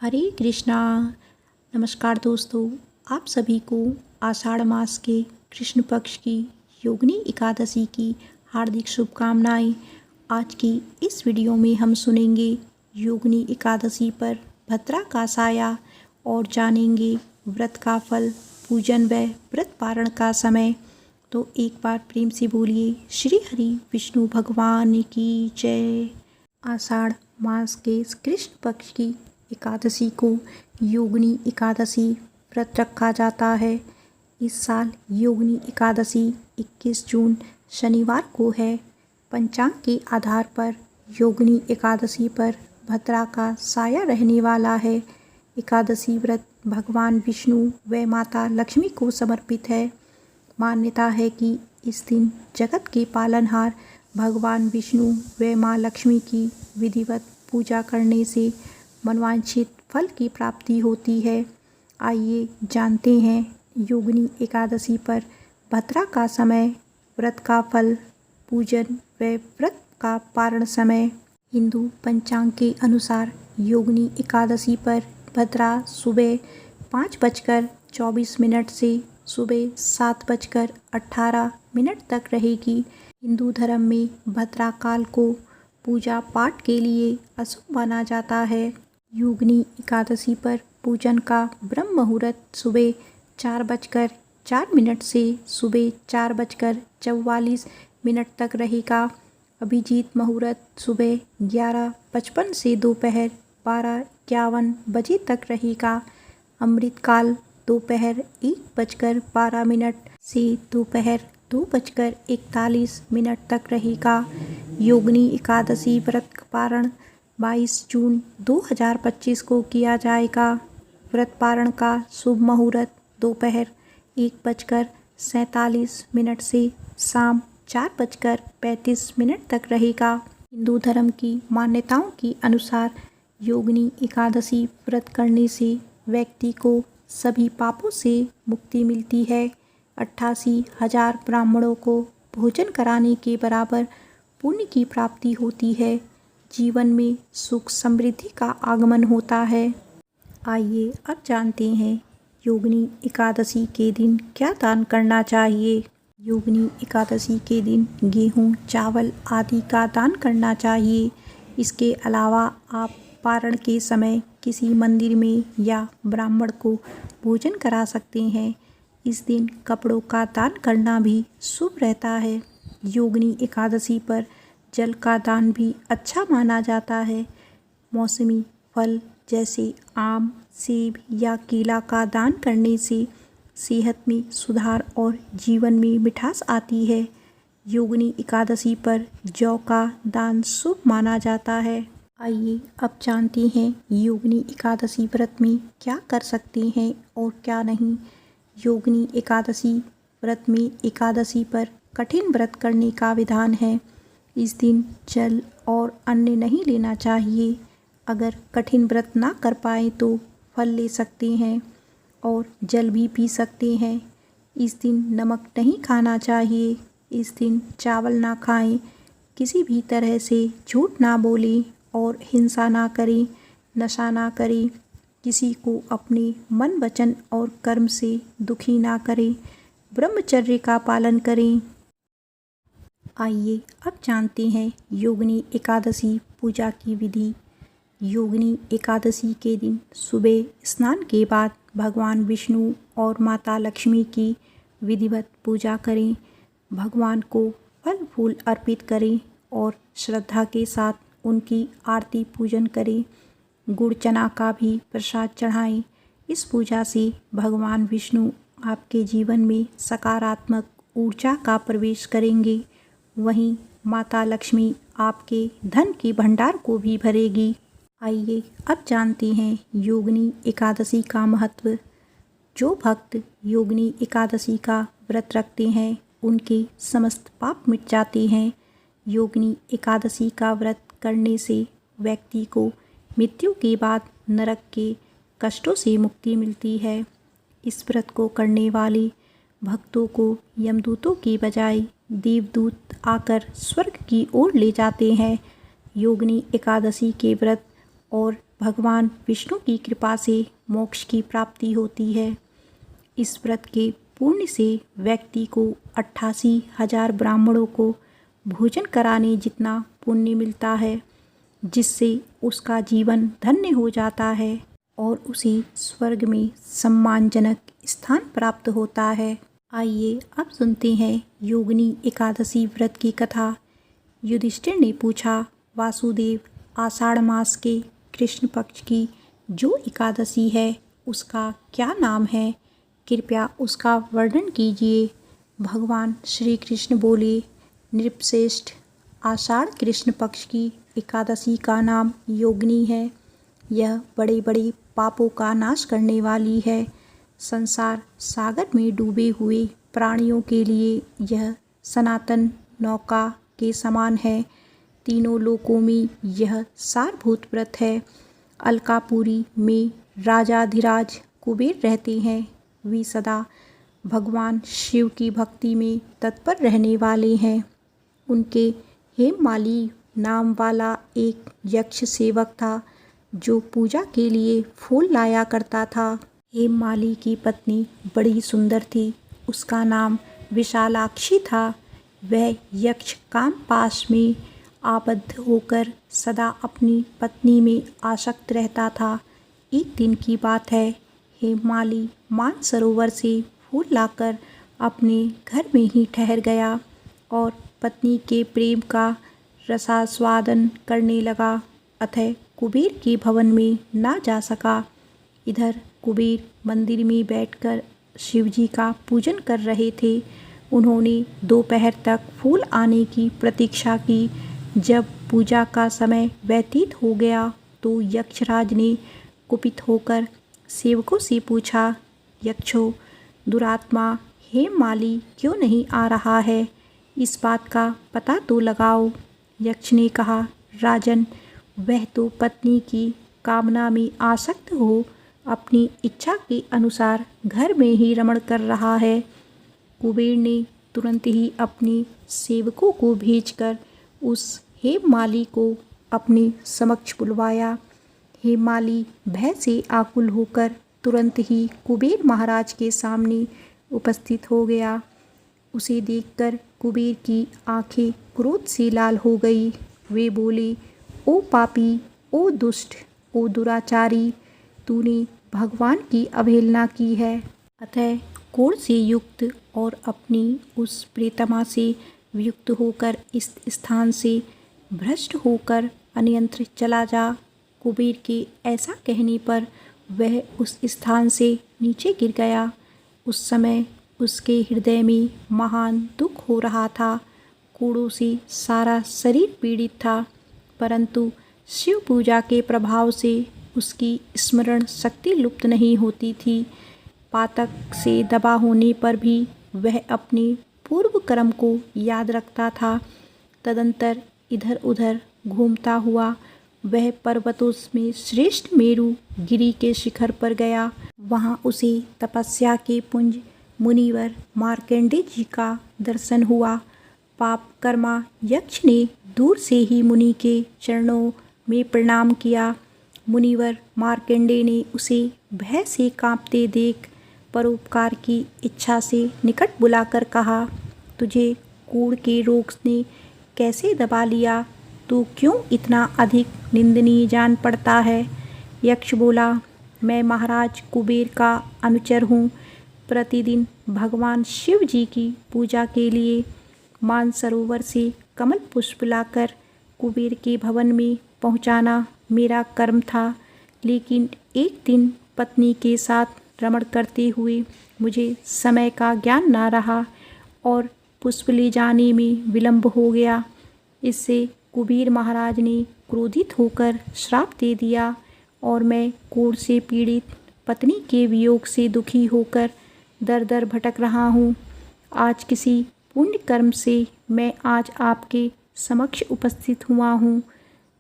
हरे कृष्णा। नमस्कार दोस्तों, आप सभी को आषाढ़ मास के कृष्ण पक्ष की योगिनी एकादशी की हार्दिक शुभकामनाएं। आज की इस वीडियो में हम सुनेंगे योगिनी एकादशी पर भद्रा का साया और जानेंगे व्रत का फल, पूजन व व्रत पारण का समय। तो एक बार प्रेम से बोलिए श्री हरि विष्णु भगवान की जय। आषाढ़ मास के कृष्ण पक्ष की एकादशी को योगिनी एकादशी व्रत रखा जाता है। इस साल योगिनी एकादशी 21 जून शनिवार को है। पंचांग के आधार पर योगिनी एकादशी पर भद्रा का साया रहने वाला है। एकादशी व्रत भगवान विष्णु व माता लक्ष्मी को समर्पित है। मान्यता है कि इस दिन जगत के पालनहार भगवान विष्णु व माँ लक्ष्मी की विधिवत पूजा करने से मनवांछित फल की प्राप्ति होती है। आइए जानते हैं योगिनी एकादशी पर भद्रा का समय, व्रत का फल, पूजन व व्रत का पारण समय। हिंदू पंचांग के अनुसार योगिनी एकादशी पर भद्रा सुबह 5:24 से सुबह 7:18 तक रहेगी। हिंदू धर्म में भद्रा काल को पूजा पाठ के लिए अशुभ माना जाता है। योगिनी एकादशी पर पूजन का ब्रह्म मुहूर्त सुबह 4:04 से सुबह 4:44 तक रहेगा। अभिजीत मुहूर्त सुबह 11:55 से दोपहर 12:51 बजे तक रहेगा। अमृतकाल दोपहर 1:12 से दोपहर 2:41 तक रहेगा। योगिनी एकादशी व्रत पारण 22 जून 2025 को किया जाएगा। व्रत पारण का शुभ मुहूर्त दोपहर 1:47 से शाम 4:35 तक रहेगा। हिंदू धर्म की मान्यताओं के अनुसार योगिनी एकादशी व्रत करने से व्यक्ति को सभी पापों से मुक्ति मिलती है। 88,000 ब्राह्मणों को भोजन कराने के बराबर पुण्य की प्राप्ति होती है। जीवन में सुख समृद्धि का आगमन होता है। आइए अब जानते हैं योगिनी एकादशी के दिन क्या दान करना चाहिए। योगिनी एकादशी के दिन गेहूं, चावल आदि का दान करना चाहिए। इसके अलावा आप पारण के समय किसी मंदिर में या ब्राह्मण को भोजन करा सकते हैं। इस दिन कपड़ों का दान करना भी शुभ रहता है। योगिनी एकादशी पर जल का दान भी अच्छा माना जाता है। मौसमी फल जैसे आम, सेब या केला का दान करने से सेहत में सुधार और जीवन में मिठास आती है। योगिनी एकादशी पर जौ का दान शुभ माना जाता है। आइए अब जानते हैं योगिनी एकादशी व्रत में क्या कर सकते हैं और क्या नहीं। योगिनी एकादशी व्रत में एकादशी पर कठिन व्रत करने का विधान है। इस दिन जल और अन्न नहीं लेना चाहिए। अगर कठिन व्रत ना कर पाए तो फल ले सकते हैं और जल भी पी सकते हैं। इस दिन नमक नहीं खाना चाहिए। इस दिन चावल ना खाएं। किसी भी तरह से झूठ ना बोलें और हिंसा ना करें, नशा ना करें। किसी को अपने मन, वचन और कर्म से दुखी ना करें। ब्रह्मचर्य का पालन करें। आइए अब जानते हैं योगिनी एकादशी पूजा की विधि। योगिनी एकादशी के दिन सुबह स्नान के बाद भगवान विष्णु और माता लक्ष्मी की विधिवत पूजा करें। भगवान को फल फूल अर्पित करें और श्रद्धा के साथ उनकी आरती पूजन करें। गुड़ चना का भी प्रसाद चढ़ाएं। इस पूजा से भगवान विष्णु आपके जीवन में सकारात्मक ऊर्जा का प्रवेश करेंगे। वहीं माता लक्ष्मी आपके धन के भंडार को भी भरेगी। आइए अब जानते हैं योगिनी एकादशी का महत्व। जो भक्त योगिनी एकादशी का व्रत रखते हैं उनके समस्त पाप मिट जाते हैं। योगिनी एकादशी का व्रत करने से व्यक्ति को मृत्यु के बाद नरक के कष्टों से मुक्ति मिलती है। इस व्रत को करने वाले भक्तों को यमदूतों की बजाय देवदूत आकर स्वर्ग की ओर ले जाते हैं। योगिनी एकादशी के व्रत और भगवान विष्णु की कृपा से मोक्ष की प्राप्ति होती है। इस व्रत के पुण्य से व्यक्ति को 88,000 ब्राह्मणों को भोजन कराने जितना पुण्य मिलता है, जिससे उसका जीवन धन्य हो जाता है और उसे स्वर्ग में सम्मानजनक स्थान प्राप्त होता है। आइए अब सुनते हैं योगिनी एकादशी व्रत की कथा। युधिष्ठिर ने पूछा, वासुदेव, आषाढ़ मास के कृष्ण पक्ष की जो एकादशी है उसका क्या नाम है? कृपया उसका वर्णन कीजिए। भगवान श्री कृष्ण बोले, नृपश्रेष्ठ, आषाढ़ कृष्ण पक्ष की एकादशी का नाम योगिनी है। यह बड़े बड़े पापों का नाश करने वाली है। संसार सागर में डूबे हुए प्राणियों के लिए यह सनातन नौका के समान है। तीनों लोकों में यह सारभूत व्रत है। अलकापुरी में राजाधिराज कुबेर रहते हैं। वे सदा भगवान शिव की भक्ति में तत्पर रहने वाले हैं। उनके हेममाली नाम वाला एक यक्ष सेवक था जो पूजा के लिए फूल लाया करता था। हेममाली की पत्नी बड़ी सुंदर थी। उसका नाम विशालाक्षी था। वह यक्ष काम पाश में आबद्ध होकर सदा अपनी पत्नी में आसक्त रहता था। एक दिन की बात है, हेममाली मानसरोवर से फूल लाकर अपने घर में ही ठहर गया और पत्नी के प्रेम का रसास्वादन करने लगा। अतः कुबेर के भवन में ना जा सका। इधर कुबेर मंदिर में बैठकर शिवजी का पूजन कर रहे थे। उन्होंने दोपहर तक फूल आने की प्रतीक्षा की। जब पूजा का समय व्यतीत हो गया तो यक्षराज ने कुपित होकर सेवकों से पूछा, यक्षों, दुरात्मा हेममाली क्यों नहीं आ रहा है? इस बात का पता तो लगाओ। यक्ष ने कहा, राजन, वह तो पत्नी की कामना में आसक्त हो अपनी इच्छा के अनुसार घर में ही रमण कर रहा है। कुबेर ने तुरंत ही अपने सेवकों को भेजकर उस हेममाली को अपने समक्ष बुलवाया। हेममाली भय से आकुल होकर तुरंत ही कुबेर महाराज के सामने उपस्थित हो गया। उसे देखकर कुबेर की आंखें क्रोध से लाल हो गई। वे बोले, ओ पापी, ओ दुष्ट, ओ दुराचारी, तूने भगवान की अवहेलना की है। अतः क्रोध से युक्त और अपनी उस प्रियतमा से वियुक्त होकर इस स्थान से भ्रष्ट होकर अन्यत्र चला जा। कुबेर के ऐसा कहने पर वह उस स्थान से नीचे गिर गया। उस समय उसके हृदय में महान दुख हो रहा था। कोड़ों से सारा शरीर पीड़ित था, परंतु शिव पूजा के प्रभाव से उसकी स्मरण शक्ति लुप्त नहीं होती थी। पातक से दबा होने पर भी वह अपने पूर्व कर्म को याद रखता था। तदंतर इधर उधर घूमता हुआ वह पर्वतों में श्रेष्ठ मेरु गिरी के शिखर पर गया। वहाँ उसे तपस्या के पुंज मुनिवर मार्कंडेय जी का दर्शन हुआ। पाप कर्मा यक्ष ने दूर से ही मुनि के चरणों में प्रणाम किया। मुनिवर मार्कंडेय ने उसे भय से कांपते देख परोपकार की इच्छा से निकट बुलाकर कहा, तुझे कूड़ के रोग ने कैसे दबा लिया? तू क्यों इतना अधिक निंदनीय जान पड़ता है? यक्ष बोला, मैं महाराज कुबेर का अनुचर हूँ। प्रतिदिन भगवान शिव जी की पूजा के लिए मानसरोवर से कमल पुष्प लाकर कुबेर के भवन में पहुँचाना मेरा कर्म था। लेकिन एक दिन पत्नी के साथ रमण करते हुए मुझे समय का ज्ञान ना रहा और पुष्प ले जाने में विलंब हो गया। इससे कुबेर महाराज ने क्रोधित होकर श्राप दे दिया और मैं कोढ़ से पीड़ित पत्नी के वियोग से दुखी होकर दर दर भटक रहा हूँ। आज किसी पुण्य कर्म से मैं आज आपके समक्ष उपस्थित हुआ हूँ।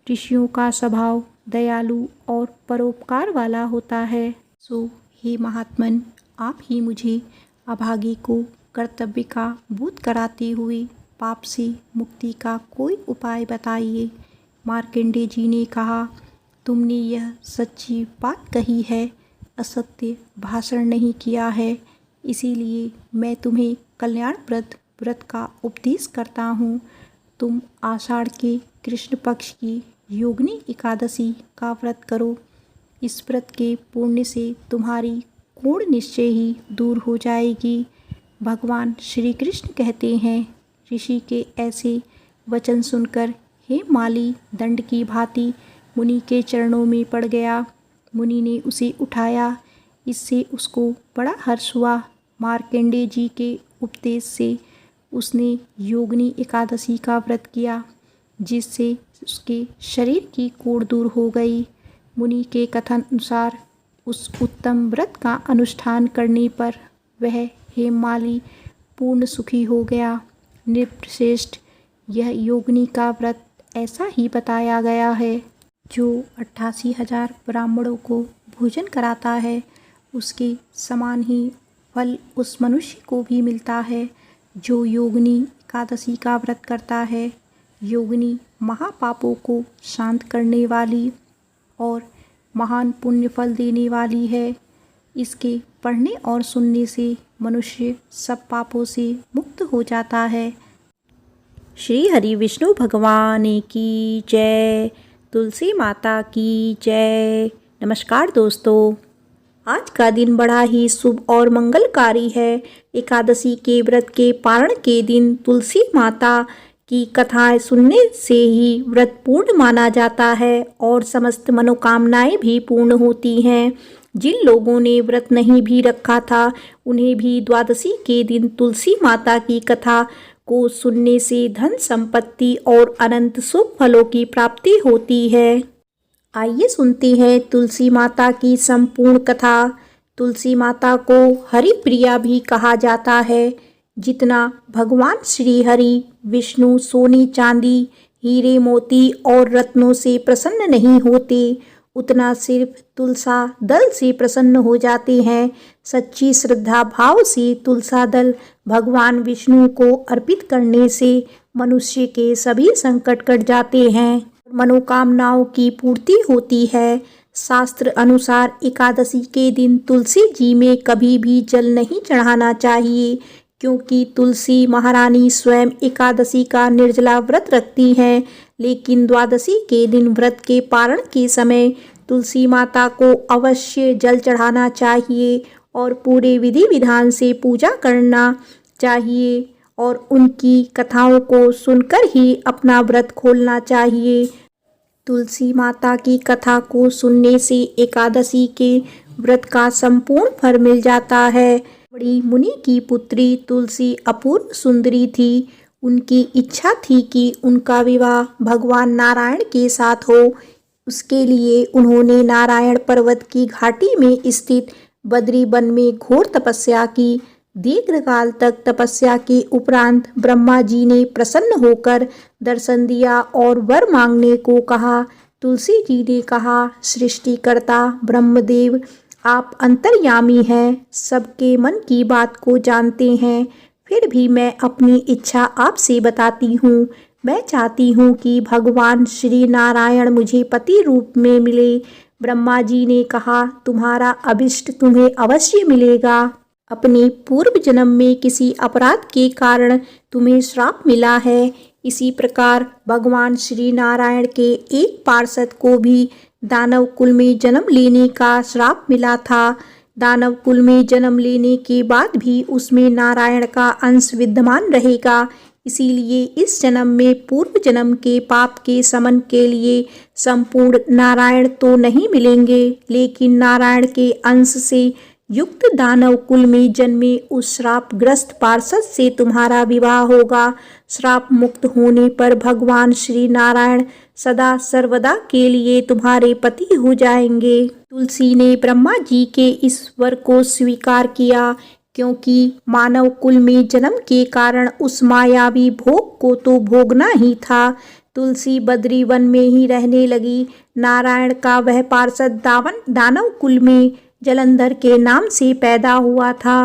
ऋषियों का स्वभाव दयालु और परोपकार वाला होता है। सो हे महात्मन, आप ही मुझे अभागी को कर्तव्य का बोध कराते हुए पाप से मुक्ति का कोई उपाय बताइए। मार्कंडेय जी ने कहा, तुमने यह सच्ची बात कही है, असत्य भाषण नहीं किया है। इसीलिए मैं तुम्हें कल्याणप्रद व्रत का उपदेश करता हूँ। तुम आषाढ़ के कृष्ण पक्ष की योगिनी एकादशी का व्रत करो। इस व्रत के पुण्य से तुम्हारी कोढ़ निश्चय ही दूर हो जाएगी। भगवान श्री कृष्ण कहते हैं, ऋषि के ऐसे वचन सुनकर हेमाली दंड की भांति मुनि के चरणों में पड़ गया। मुनि ने उसे उठाया। इससे उसको बड़ा हर्ष हुआ। मार्कंडेय जी के उपदेश से उसने योगिनी एकादशी का व्रत किया, जिससे उसके शरीर की कोढ़ दूर हो गई। मुनि के कथन अनुसार उस उत्तम व्रत का अनुष्ठान करने पर वह हेममाली पूर्ण सुखी हो गया। नृपश्रेष्ठ, यह योगिनी का व्रत ऐसा ही बताया गया है। जो 88,000 ब्राह्मणों को भोजन कराता है, उसके समान ही फल उस मनुष्य को भी मिलता है जो योगिनी एकादशी का व्रत करता है। योगिनी महापापों को शांत करने वाली और महान पुण्य फल देने वाली है। इसके पढ़ने और सुनने से मनुष्य सब पापों से मुक्त हो जाता है। श्री हरि विष्णु भगवान की जय। तुलसी माता की जय। नमस्कार दोस्तों, आज का दिन बड़ा ही शुभ और मंगलकारी है। एकादशी के व्रत के पारण के दिन तुलसी माता की कथाएं सुनने से ही व्रत पूर्ण माना जाता है और समस्त मनोकामनाएं भी पूर्ण होती हैं। जिन लोगों ने व्रत नहीं भी रखा था, उन्हें भी द्वादशी के दिन तुलसी माता की कथा को सुनने से धन संपत्ति और अनंत शुभ फलों की प्राप्ति होती है। आइए सुनते हैं तुलसी माता की संपूर्ण कथा। तुलसी माता को हरिप्रिया भी कहा जाता है। जितना भगवान श्री हरि विष्णु सोने चांदी, हीरे मोती और रत्नों से प्रसन्न नहीं होते, उतना सिर्फ तुलसा दल से प्रसन्न हो जाते हैं। सच्ची श्रद्धा भाव से तुलसा दल भगवान विष्णु को अर्पित करने से मनुष्य के सभी संकट कट जाते हैं, मनोकामनाओं की पूर्ति होती है। शास्त्र अनुसार एकादशी के दिन तुलसी जी में कभी भी जल नहीं चढ़ाना चाहिए, क्योंकि तुलसी महारानी स्वयं एकादशी का निर्जला व्रत रखती हैं। लेकिन द्वादशी के दिन व्रत के पारण के समय तुलसी माता को अवश्य जल चढ़ाना चाहिए और पूरे विधि विधान से पूजा करना चाहिए और उनकी कथाओं को सुनकर ही अपना व्रत खोलना चाहिए। तुलसी माता की कथा को सुनने से एकादशी के व्रत का संपूर्ण फल मिल जाता है। बड़ी मुनि की पुत्री तुलसी अपूर्व सुंदरी थी। उनकी इच्छा थी कि उनका विवाह भगवान नारायण के साथ हो। उसके लिए उन्होंने नारायण पर्वत की घाटी में स्थित बद्री वन में घोर तपस्या की। दीर्घकाल तक तपस्या के उपरांत ब्रह्मा जी ने प्रसन्न होकर दर्शन दिया और वर मांगने को कहा। तुलसी जी ने कहा, सृष्टिकर्ता ब्रह्मदेव, आप अंतर्यामी हैं, सबके मन की बात को जानते हैं। फिर भी मैं अपनी इच्छा आपसे बताती हूँ। मैं चाहती हूँ कि भगवान श्री नारायण मुझे पति रूप में मिले। ब्रह्मा जी ने कहा, तुम्हारा अभिष्ट तुम्हें अवश्य मिलेगा। अपने पूर्व जन्म में किसी अपराध के कारण तुम्हें श्राप मिला है। इसी प्रकार भगवान श्री नारायण के एक पार्षद को भी दानव कुल में जन्म लेने का श्राप मिला था। दानव कुल में जन्म लेने के बाद भी उसमें नारायण का अंश विद्यमान रहेगा। इसीलिए इस जन्म में पूर्व जन्म के पाप के शमन के लिए संपूर्ण नारायण तो नहीं मिलेंगे, लेकिन नारायण के अंश से युक्त दानव कुल में जन्मे उस श्रापग्रस्त पार्षद से तुम्हारा विवाह होगा। श्राप मुक्त होने पर भगवान श्री नारायण सदा सर्वदा के लिए तुम्हारे पति हो जाएंगे। तुलसी ने ब्रह्मा जी के इस वर को स्वीकार किया, क्योंकि मानव कुल में जन्म के कारण उस मायावी भोग को तो भोगना ही था। तुलसी बद्री वन में ही रहने लगी। नारायण का वह पार्षद दानव कुल में जलंधर के नाम से पैदा हुआ था।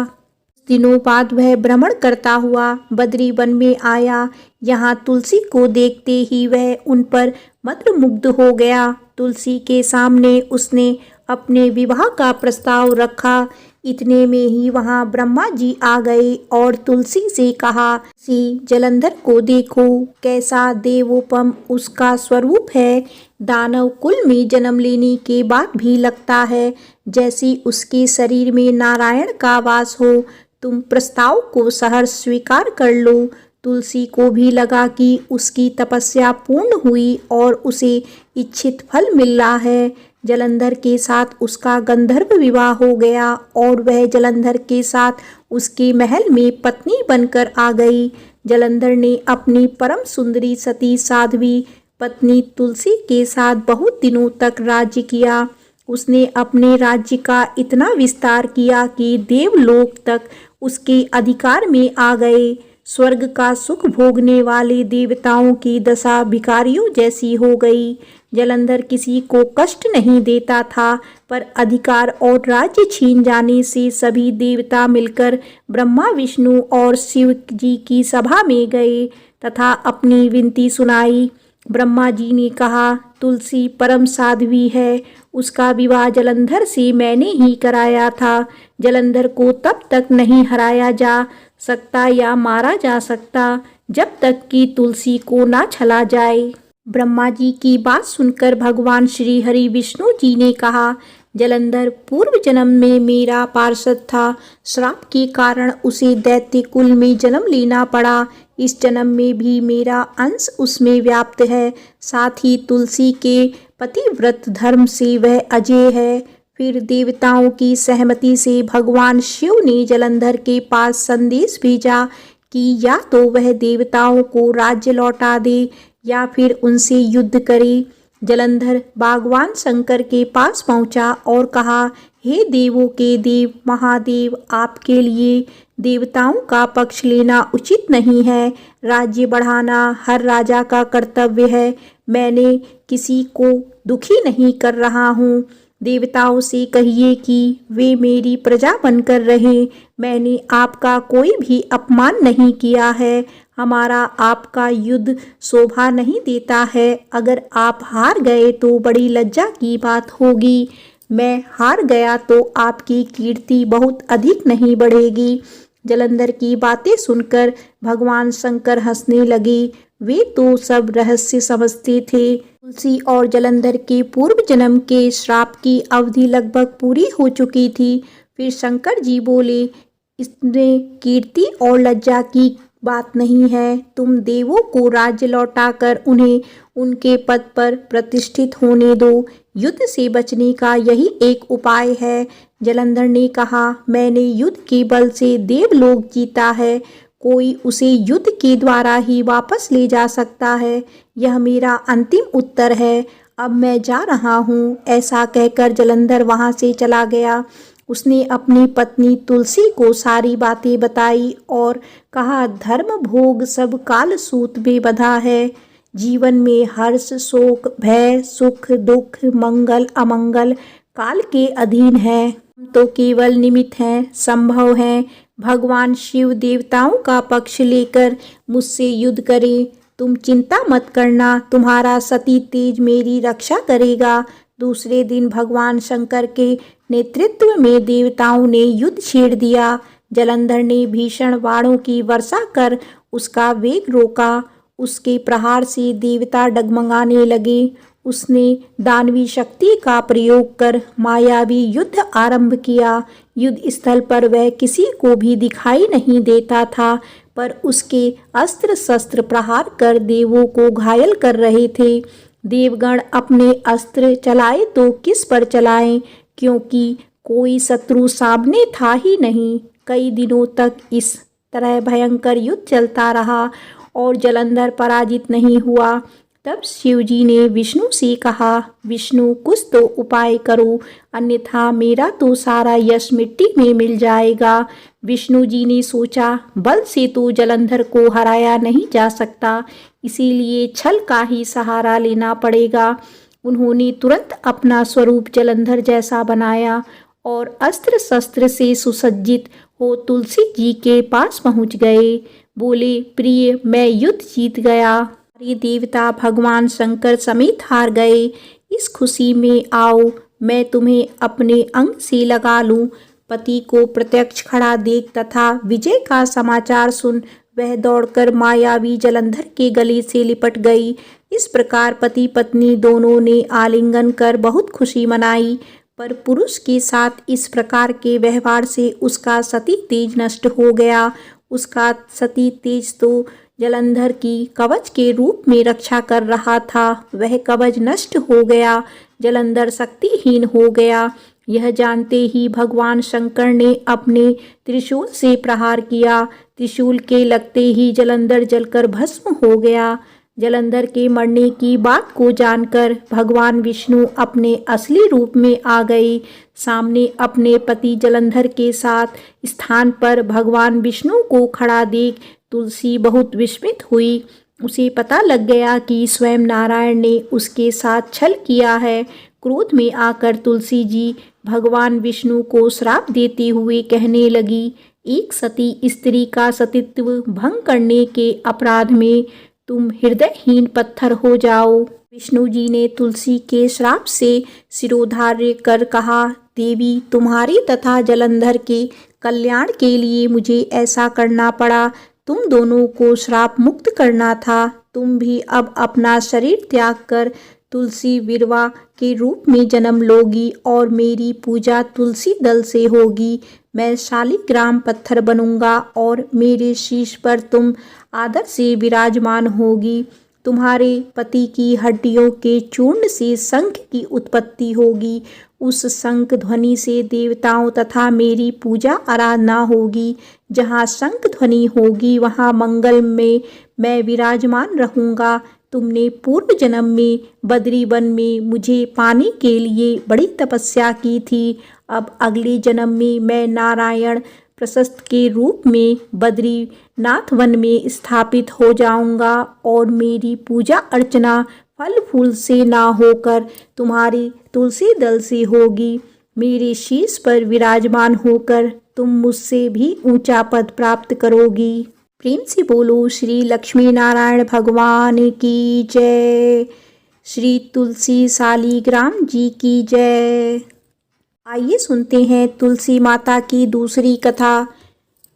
दिनों बाद वह भ्रमण करता हुआ बद्री वन में आया। यहाँ तुलसी को देखते ही वह उन पर मंत्रमुग्ध हो गया। तुलसी के सामने उसने अपने विवाह का प्रस्ताव रखा। इतने में ही वहां ब्रह्मा जी आ गए और तुलसी से कहा, जलंधर को देखो, कैसा देवोपम उसका स्वरूप है। दानव कुल में जन्म लेने के बाद भी लगता है जैसे उसके शरीर में नारायण का वास हो। तुम प्रस्ताव को सहर्ष स्वीकार कर लो। तुलसी को भी लगा कि उसकी तपस्या पूर्ण हुई और उसे इच्छित फल मिल रहा है। जलंधर के साथ उसका गंधर्व विवाह हो गया और वह जलंधर के साथ उसके महल में पत्नी बनकर आ गई। जलंधर ने अपनी परम सुंदरी सती साध्वी पत्नी तुलसी के साथ बहुत दिनों तक राज्य किया। उसने अपने राज्य का इतना विस्तार किया कि देवलोक तक उसके अधिकार में आ गए। स्वर्ग का सुख भोगने वाले देवताओं की दशा भिखारियों जैसी हो गई। जलंधर किसी को कष्ट नहीं देता था, पर अधिकार और राज्य छीन जाने से सभी देवता मिलकर ब्रह्मा, विष्णु और शिव जी की सभा में गए तथा अपनी विनती सुनाई। ब्रह्मा जी ने कहा, तुलसी परम साध्वी है, उसका विवाह जलंधर से मैंने ही कराया था। जलंधर को तब तक नहीं हराया जा सकता या मारा जा सकता जब तक कि तुलसी को ना छला जाए। ब्रह्मा जी की बात सुनकर भगवान श्री हरि विष्णु जी ने कहा, जलंधर पूर्व जन्म में मेरा पार्षद था। श्राप के कारण उसे दैत्य कुल में जन्म लेना पड़ा। इस जन्म में भी मेरा अंश उसमें व्याप्त है। साथ ही तुलसी के पतिव्रत धर्म से वह अजय है। फिर देवताओं की सहमति से भगवान शिव ने जलंधर के पास संदेश भेजा कि या तो वह देवताओं को राज्य लौटा दे या फिर उनसे युद्ध करे। जलंधर भगवान शंकर के पास पहुंचा और कहा, हे देवों के देव महादेव, आपके लिए देवताओं का पक्ष लेना उचित नहीं है। राज्य बढ़ाना हर राजा का कर्तव्य है। मैंने किसी को दुखी नहीं कर रहा हूँ। देवताओं से कहिए कि वे मेरी प्रजा बनकर रहें। मैंने आपका कोई भी अपमान नहीं किया है। हमारा आपका युद्ध शोभा नहीं देता है। अगर आप हार गए तो बड़ी लज्जा की बात होगी। मैं हार गया तो आपकी कीर्ति बहुत अधिक नहीं बढ़ेगी। जलंधर की बातें सुनकर भगवान शंकर हंसने लगे। वे तो सब रहस्य समझते थे। तुलसी और जलंधर के पूर्व जन्म के श्राप की अवधि लगभग पूरी हो चुकी थी। फिर शंकर जी बोले, इसमें कीर्ति और लज्जा की बात नहीं है। तुम देवों को राज्य लौटाकर उन्हें उनके पद पर प्रतिष्ठित होने दो। युद्ध से बचने का यही एक उपाय है। जलंधर ने कहा, मैंने युद्ध के बल से देवलोक जीता है। कोई उसे युद्ध के द्वारा ही वापस ले जा सकता है। यह मेरा अंतिम उत्तर है। अब मैं जा रहा हूँ। ऐसा कहकर जलंधर वहाँ से चला गया। उसने अपनी पत्नी तुलसी को सारी बातें बताई और कहा, धर्म भोग सब काल सूत में बंधा है। जीवन में हर्ष, शोक, भय, सुख, दुख, मंगल, अमंगल काल के अधीन है। हम तो केवल निमित्त हैं, संभव हैं। भगवान शिव देवताओं का पक्ष लेकर मुझसे युद्ध करें। तुम चिंता मत करना, तुम्हारा सती तेज मेरी रक्षा करेगा। दूसरे दिन भगवान शंकर के नेतृत्व में देवताओं ने युद्ध छेड़ दिया। जलंधर ने भीषण बाणों की वर्षा कर उसका वेग रोका। उसके प्रहार से देवता डगमगाने लगे। उसने दानवी शक्ति का प्रयोग कर मायावी युद्ध आरंभ किया। युद्ध स्थल पर वह किसी को भी दिखाई नहीं देता था, पर उसके अस्त्र शस्त्र प्रहार कर देवों को घायल कर रहे थे। देवगण अपने अस्त्र चलाए तो किस पर चलाएं, क्योंकि कोई शत्रु सामने था ही नहीं। कई दिनों तक इस तरह भयंकर युद्ध चलता रहा और जलंधर पराजित नहीं हुआ। तब शिवजी ने विष्णु से कहा, विष्णु कुछ तो उपाय करो, अन्यथा मेरा तो सारा यश मिट्टी में मिल जाएगा। विष्णु जी ने सोचा, बल से तो जलंधर को हराया नहीं जा सकता, इसीलिए छल का ही सहारा लेना पड़ेगा। उन्होंने तुरंत अपना स्वरूप जलंधर जैसा बनाया और अस्त्र शस्त्र से सुसज्जित हो तुलसी जी के पास पहुंच गए। बोले, प्रिय, मैं युद्ध जीत गया। सारे देवता भगवान शंकर समेत हार गए। इस खुशी में आओ, मैं तुम्हें अपने अंग से लगा लूं। पति को प्रत्यक्ष खड़ा देख तथा विजय का समाचार सुन वह दौड़कर मायावी जलंधर के गले से लिपट गई। इस प्रकार पति पत्नी दोनों ने आलिंगन कर बहुत खुशी मनाई। पर पुरुष के साथ इस प्रकार के व्यवहार से उसका सती तेज नष्ट हो गया। उसका सती तेज तो जलंधर की कवच के रूप में रक्षा कर रहा था, वह कवच नष्ट हो गया, जलंधर शक्तिहीन हो गया। यह जानते ही भगवान शंकर ने अपने त्रिशूल से प्रहार किया। त्रिशूल के लगते ही जलंधर जलकर भस्म हो गया। जलंधर के मरने की बात को जानकर भगवान विष्णु अपने असली रूप में आ गए। सामने अपने पति जलंधर के साथ स्थान पर भगवान विष्णु को खड़ा देख तुलसी बहुत विस्मित हुई। उसे पता लग गया कि स्वयं नारायण ने उसके साथ छल किया है। क्रोध में आकर तुलसी जी भगवान विष्णु को श्राप देते हुए कहने लगी, एक सती स्त्री का सतीत्व भंग करने के अपराध में तुम हृदयहीन पत्थर हो जाओ। विष्णु जी ने तुलसी के श्राप से शिरोधार्य कर कहा, देवी तुम्हारी तथा जलंधर के कल्याण के लिए मुझे ऐसा करना पड़ा। तुम दोनों को श्राप मुक्त करना था। तुम भी अब अपना शरीर त्याग कर तुलसी विरवा के रूप में जन्म लोगी और मेरी पूजा तुलसी दल से होगी। मैं शालिग्राम पत्थर बनूंगा और मेरे शीश पर तुम आदर से विराजमान होगी। तुम्हारे पति की हड्डियों के चूर्ण से शंख की उत्पत्ति होगी। उस शंख ध्वनि से देवताओं तथा मेरी पूजा आराधना होगी। जहाँ शंख ध्वनि होगी वहाँ मंगल में मैं विराजमान रहूँगा। तुमने पूर्व जन्म में बद्री वन में मुझे पाने के लिए बड़ी तपस्या की थी। अब अगले जन्म में मैं नारायण प्रशस्त के रूप में बद्रीनाथ वन में स्थापित हो जाऊंगा और मेरी पूजा अर्चना फल फूल से ना होकर तुम्हारी तुलसी दल से होगी। मेरे शीश पर विराजमान होकर तुम मुझसे भी ऊंचा पद प्राप्त करोगी। प्रेम से बोलो श्री लक्ष्मी नारायण भगवान की जय। श्री तुलसी शालिग्राम जी की जय। आइए सुनते हैं तुलसी माता की दूसरी कथा।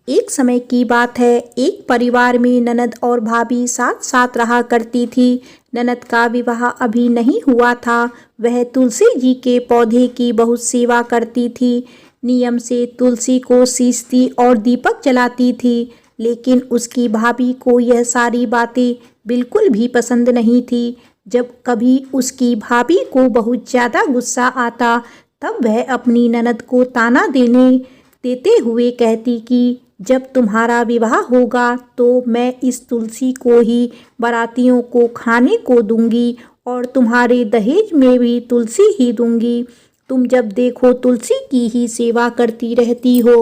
एक समय की बात है, एक परिवार में ननद और भाभी साथ साथ रहा करती थी। ननद का विवाह अभी नहीं हुआ था। वह तुलसी जी के पौधे की बहुत सेवा करती थी। नियम से तुलसी को सींचती और दीपक जलाती थी। लेकिन उसकी भाभी को यह सारी बातें बिल्कुल भी पसंद नहीं थी। जब कभी उसकी भाभी को बहुत ज़्यादा गुस्सा आता तब वह अपनी ननद को ताना देते हुए कहती कि जब तुम्हारा विवाह होगा तो मैं इस तुलसी को ही बारातियों को खाने को दूंगी और तुम्हारे दहेज में भी तुलसी ही दूंगी। तुम जब देखो तुलसी की ही सेवा करती रहती हो।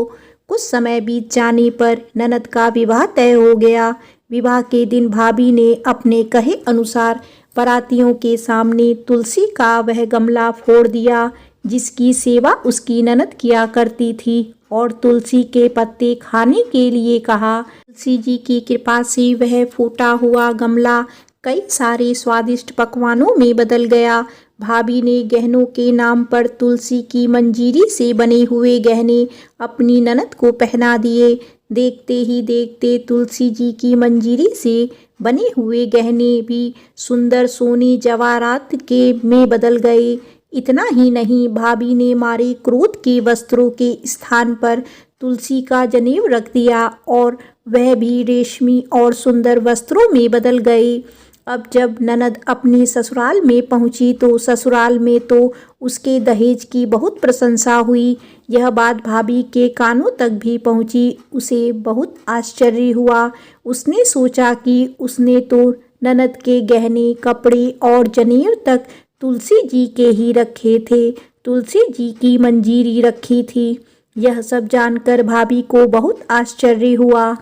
कुछ समय बीत जाने पर ननद का विवाह तय हो गया। विवाह के दिन भाभी ने अपने कहे अनुसार बारातियों के सामने तुलसी का वह गमला फोड़ दिया जिसकी सेवा उसकी ननद किया करती थी और तुलसी के पत्ते खाने के लिए कहा। तुलसी जी की कृपा से वह फूटा हुआ गमला कई सारे स्वादिष्ट पकवानों में बदल गया। भाभी ने गहनों के नाम पर तुलसी की मंजीरी से बने हुए गहने अपनी ननद को पहना दिए। देखते ही देखते तुलसी जी की मंजीरी से बने हुए गहने भी सुंदर सोने जवाहरात के में बदल गए। इतना ही नहीं, भाभी ने मारे क्रोध के वस्त्रों के स्थान पर तुलसी का जनेऊ रख दिया और वह भी रेशमी और सुंदर वस्त्रों में बदल गए। अब जब ननद अपनी ससुराल में पहुंची तो ससुराल में तो उसके दहेज की बहुत प्रशंसा हुई। यह बात भाभी के कानों तक भी पहुंची। उसे बहुत आश्चर्य हुआ। उसने सोचा कि उसने तो ननद के गहने, कपड़े और जनेऊ तक तुलसी जी के ही रखे थे, तुलसी जी की मंजीरी रखी थी। यह सब जानकर भाभी को बहुत आश्चर्य हुआ।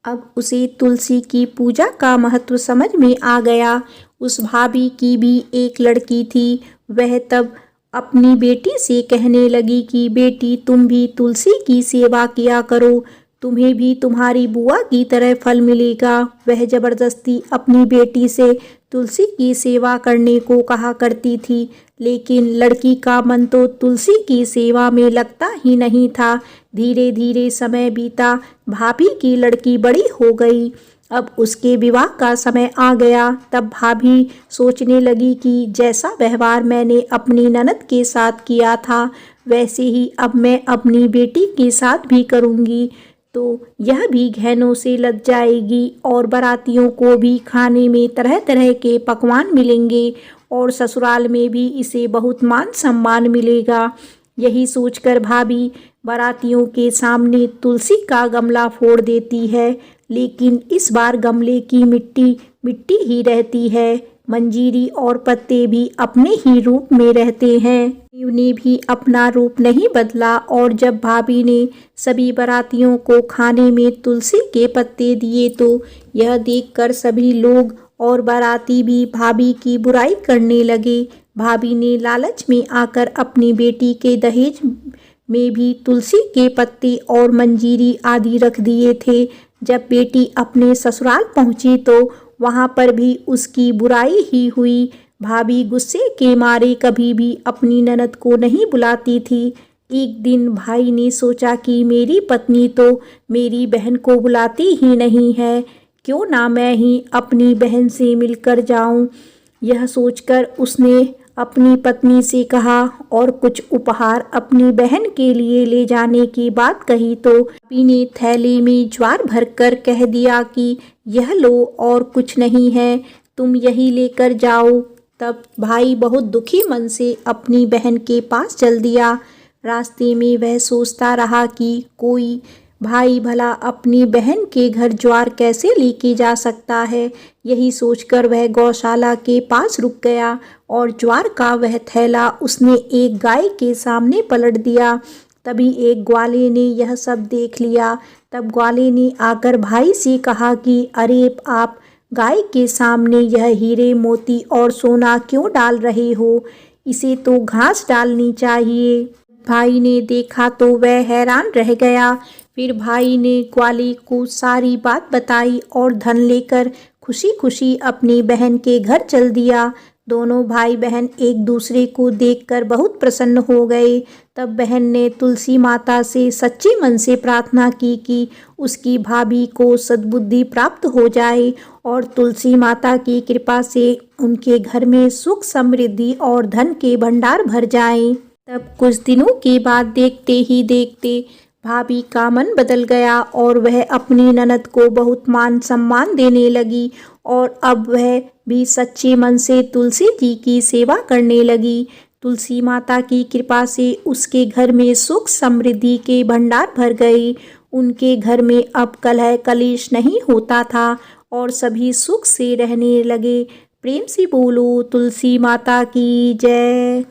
अब उसे तुलसी की पूजा का महत्व समझ में आ गया। उस भाभी की भी एक लड़की थी। वह तब अपनी बेटी से कहने लगी कि बेटी तुम भी तुलसी की सेवा किया करो। तुम्हें भी तुम्हारी बुआ की तरह फल मिलेगा। वह जबरदस्ती अपनी बेटी से तुलसी की सेवा करने को कहा करती थी, लेकिन लड़की का मन तो तुलसी की सेवा में लगता ही नहीं था। धीरे धीरे समय बीता। भाभी की लड़की बड़ी हो गई। अब उसके विवाह का समय आ गया। तब भाभी सोचने लगी कि जैसा व्यवहार मैंने अपनी ननद के साथ किया था, वैसे ही अब मैं अपनी बेटी के साथ भी करूँगी, तो यह भी गहनों से लद जाएगी और बारातियों को भी खाने में तरह तरह के पकवान मिलेंगे और ससुराल में भी इसे बहुत मान सम्मान मिलेगा। यही सोचकर भाभी बारातियों के सामने तुलसी का गमला फोड़ देती है, लेकिन इस बार गमले की मिट्टी मिट्टी ही रहती है। मंजीरी और पत्ते भी अपने ही रूप में रहते हैं। शिव ने भी अपना रूप नहीं बदला और जब भाभी ने सभी बारातियों को खाने में तुलसी के पत्ते दिए तो यह देखकर सभी लोग और बाराती भी भाभी की बुराई करने लगे। भाभी ने लालच में आकर अपनी बेटी के दहेज में भी तुलसी के पत्ते और मंजीरी आदि रख दिए थे। जब बेटी अपने ससुराल पहुंची तो वहां पर भी उसकी बुराई ही हुई। भाभी गुस्से के मारे कभी भी अपनी ननद को नहीं बुलाती थी। एक दिन भाई ने सोचा कि मेरी पत्नी तो मेरी बहन को बुलाती ही नहीं है, क्यों ना मैं ही अपनी बहन से मिलकर जाऊं। यह सोचकर उसने अपनी पत्नी से कहा और कुछ उपहार अपनी बहन के लिए ले जाने की बात कही तो भाभी ने थैले में ज्वार भरकर कह दिया कि यह लो और कुछ नहीं है, तुम यही लेकर जाओ। तब भाई बहुत दुखी मन से अपनी बहन के पास चल दिया। रास्ते में वह सोचता रहा कि कोई भाई भला अपनी बहन के घर ज्वार कैसे लेके जा सकता है। यही सोचकर वह गौशाला के पास रुक गया और ज्वार का वह थैला उसने एक गाय के सामने पलट दिया। तभी एक ग्वाले ने यह सब देख लिया। तब ग्वाले ने आकर भाई से कहा कि अरे आप गाय के सामने यह हीरे मोती और सोना क्यों डाल रहे हो, इसे तो घास डालनी चाहिए। भाई ने देखा तो वह हैरान रह गया। फिर भाई ने ग्वाले को सारी बात बताई और धन लेकर खुशी खुशी अपनी बहन के घर चल दिया। दोनों भाई बहन एक दूसरे को देखकर बहुत प्रसन्न हो गए। तब बहन ने तुलसी माता से सच्चे मन से प्रार्थना की कि उसकी भाभी को सद्बुद्धि प्राप्त हो जाए और तुलसी माता की कृपा से उनके घर में सुख समृद्धि और धन के भंडार भर जाएं। तब कुछ दिनों के बाद देखते ही देखते भाभी का मन बदल गया और वह अपनी ननद को बहुत मान सम्मान देने लगी और अब वह भी सच्चे मन से तुलसी जी की सेवा करने लगी। तुलसी माता की कृपा से उसके घर में सुख समृद्धि के भंडार भर गए। उनके घर में अब कलह कलेश नहीं होता था और सभी सुख से रहने लगे। प्रेम से बोलो तुलसी माता की जय।